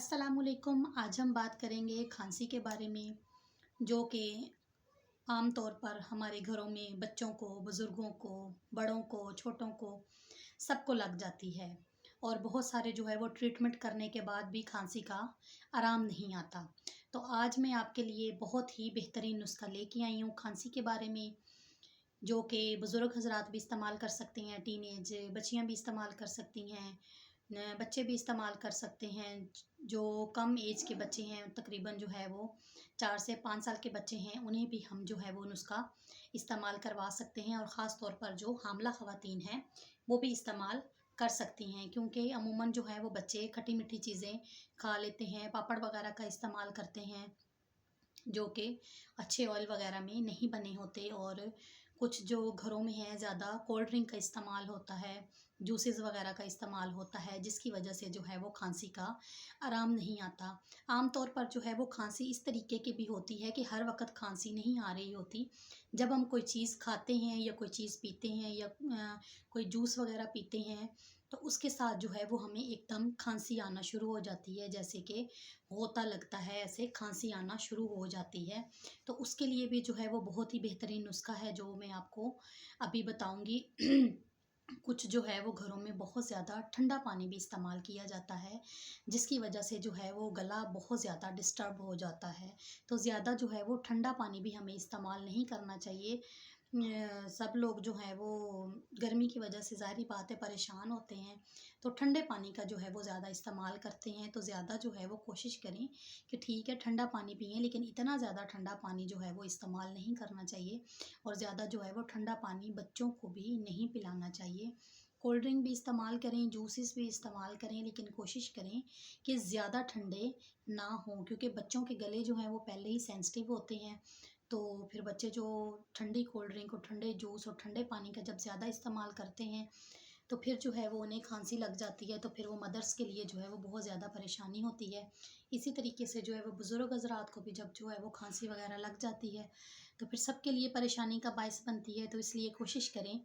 अस्सलामुअलैकुम। आज हम बात करेंगे खांसी के बारे में, जो कि आम तौर पर हमारे घरों में बच्चों को, बुज़ुर्गों को, बड़ों को, छोटों को सबको लग जाती है। और बहुत सारे जो है वो ट्रीटमेंट करने के बाद भी खांसी का आराम नहीं आता। तो आज मैं आपके लिए बहुत ही बेहतरीन नुस्खा लेके आई हूँ खांसी के बारे में, जो कि बुज़ुर्ग हज़रात भी इस्तेमाल कर सकते हैं, टीनेज बच्चियाँ भी इस्तेमाल कर सकती हैं, बच्चे भी इस्तेमाल कर सकते हैं। जो कम एज के बच्चे हैं, तकरीबन जो है वो 4 से 5 साल के बच्चे हैं, उन्हें भी हम जो है वो नुस्खा इस्तेमाल करवा सकते हैं। और ख़ास तौर पर जो हामला ख़वातीन हैं, वो भी इस्तेमाल कर सकती हैं, क्योंकि अमूमन जो है वो बच्चे खट्टी मीठी चीज़ें खा लेते हैं, पापड़ वगैरह का इस्तेमाल करते हैं, जो कि अच्छे ऑयल वगैरह में नहीं बने होते। और कुछ जो घरों में है, ज़्यादा कोल्ड ड्रिंक का इस्तेमाल होता है, जूसेस वगैरह का इस्तेमाल होता है, जिसकी वजह से जो है वो खांसी का आराम नहीं आता। आम तौर पर जो है वो खांसी इस तरीके की भी होती है कि हर वक्त खांसी नहीं आ रही होती। जब हम कोई चीज़ खाते हैं या कोई चीज़ पीते हैं या कोई जूस वगैरह पीते हैं, तो उसके साथ जो है वो हमें एकदम खांसी आना शुरू हो जाती है, जैसे कि गोता लगता है, ऐसे खांसी आना शुरू हो जाती है। तो उसके लिए भी जो है वो बहुत ही बेहतरीन नुस्खा है, जो मैं आपको अभी बताऊंगी। कुछ जो है वो घरों में बहुत ज़्यादा ठंडा पानी भी इस्तेमाल किया जाता है, जिसकी वजह से जो है वो गला बहुत ज़्यादा डिस्टर्ब हो जाता है। तो ज़्यादा जो है वो ठंडा पानी भी हमें इस्तेमाल नहीं करना चाहिए। सब लोग जो हैं वो गर्मी की वजह से ज़ाहिर बात है परेशान होते हैं, तो ठंडे पानी का जो है वो ज़्यादा इस्तेमाल करते हैं। तो ज़्यादा जो है वो कोशिश करें कि ठीक है ठंडा पानी पिएं, लेकिन इतना ज़्यादा ठंडा पानी जो है वो इस्तेमाल नहीं करना चाहिए। और ज़्यादा जो है वो ठंडा पानी बच्चों को भी नहीं पिलाना चाहिए। कोल्ड ड्रिंक भी इस्तेमाल करें, जूसेस भी इस्तेमाल करें, लेकिन कोशिश करें कि ज़्यादा ठंडे ना हों, क्योंकि बच्चों के गले जो हैं वो पहले ही सेंसिटिव होते हैं। तो फिर बच्चे जो ठंडी कोल्ड ड्रिंक और ठंडे जूस और ठंडे पानी का जब ज़्यादा इस्तेमाल करते हैं, तो फिर जो है वो उन्हें खांसी लग जाती है। तो फिर वो मदर्स के लिए जो है वो बहुत ज़्यादा परेशानी होती है। इसी तरीके से जो है वो बुज़ुर्ग हज़रात को भी जब जो है वो खांसी वगैरह लग जाती है, तो फिर सबके लिए परेशानी का बायस बनती है। तो इसलिए कोशिश करें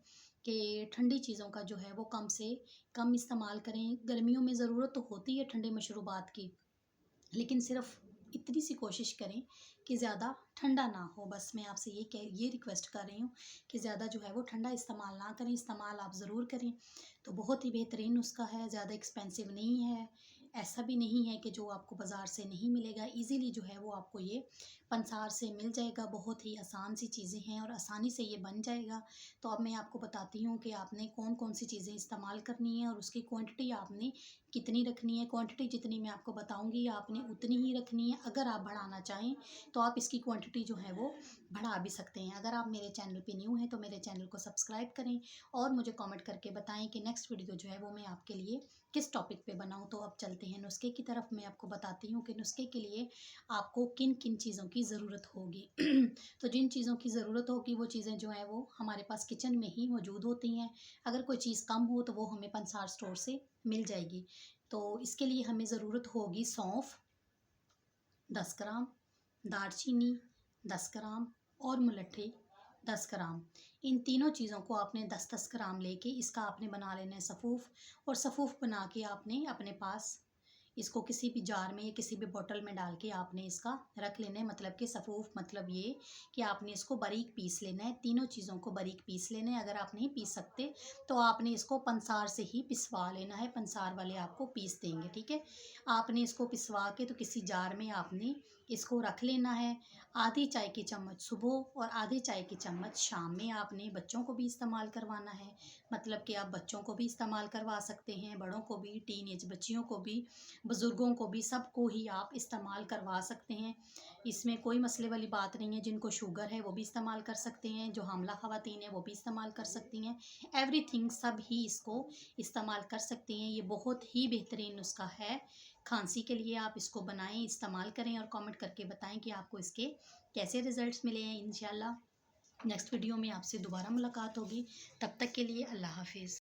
कि ठंडी चीज़ों का जो है वो कम से कम इस्तेमाल करें। गर्मियों में ज़रूरत तो होती है ठंडे मशरूबात की, लेकिन सिर्फ इतनी सी कोशिश करें कि ज़्यादा ठंडा ना हो। बस मैं आपसे ये रिक्वेस्ट कर रही हूँ कि ज़्यादा जो है वो ठंडा इस्तेमाल ना करें। इस्तेमाल आप ज़रूर करें, तो बहुत ही बेहतरीन नुस्खा है, ज़्यादा एक्सपेंसिव नहीं है। ऐसा भी नहीं है कि जो आपको बाज़ार से नहीं मिलेगा, ईज़िली जो है वो आपको ये पंसार से मिल जाएगा। बहुत ही आसान सी चीज़ें हैं और आसानी से ये बन जाएगा। तो अब मैं आपको बताती हूँ कि आपने कौन कौन सी चीज़ें इस्तेमाल करनी है और उसकी क्वांटिटी आपने कितनी रखनी है। क्वांटिटी जितनी मैं आपको बताऊंगी आपने उतनी ही रखनी है। अगर आप बढ़ाना चाहें तो आप इसकी क्वांटिटी जो है वो बढ़ा भी सकते हैं। अगर आप मेरे चैनल पे न्यू हैं तो मेरे चैनल को सब्सक्राइब करें और मुझे कमेंट करके बताएं कि नेक्स्ट वीडियो जो है वो मैं आपके लिए किस टॉपिक पे बनाऊं। तो अब चलते हैं नुस्खे की तरफ। मैं आपको बताती हूँ कि नुस्खे के लिए आपको किन किन चीज़ों की ज़रूरत होगी। तो जिन चीज़ों की ज़रूरत होगी वो चीज़ें जो हैं वो हमारे पास किचन में ही मौजूद होती हैं। अगर कोई चीज़ कम हो तो वो हमें पंसार स्टोर से मिल जाएगी। तो इसके लिए हमें ज़रूरत होगी सौंफ 10 ग्राम, दालचीनी 10 ग्राम और मुलट्ठी 10 ग्राम। इन तीनों चीज़ों को आपने 10-10 ग्राम लेके इसका आपने बना लेना है सफ़ूफ। और सफ़ूफ बना के आपने अपने पास इसको किसी भी जार में या किसी भी बोतल में डाल के आपने इसका रख लेना है। मतलब कि सफ़ूफ मतलब ये कि आपने इसको बारीक पीस लेना है, तीनों चीज़ों को बारीक पीस लेना है। अगर आप नहीं पीस सकते तो आपने इसको पंसार से ही पिसवा लेना है, पंसार वाले आपको पीस देंगे, ठीक है। आपने इसको पिसवा के तो किसी जार में आपने इसको रख लेना है। आधी चाय की चम्मच सुबह और आधी चाय की चम्मच शाम में आपने बच्चों को भी इस्तेमाल करवाना है। मतलब कि आप बच्चों को भी इस्तेमाल करवा सकते हैं, बड़ों को भी, टीन एज बच्चियों को भी, बुज़ुर्गों को भी, सबको ही आप इस्तेमाल करवा सकते हैं। इसमें कोई मसले वाली बात नहीं है। जिनको शुगर है वो भी इस्तेमाल कर सकते हैं, जो हामला ख़वातीन है वो भी इस्तेमाल कर सकती हैं। एवरीथिंग सब ही इसको इस्तेमाल कर सकती हैं। ये बहुत ही बेहतरीन नुस्खा है खांसी के लिए। आप इसको बनाएं, इस्तेमाल करें और कमेंट करके बताएं कि आपको इसके कैसे रिज़ल्ट्स मिले हैं। इंशाल्लाह नेक्स्ट वीडियो में आपसे दोबारा मुलाकात होगी। तब तक के लिए अल्लाह हाफिज़।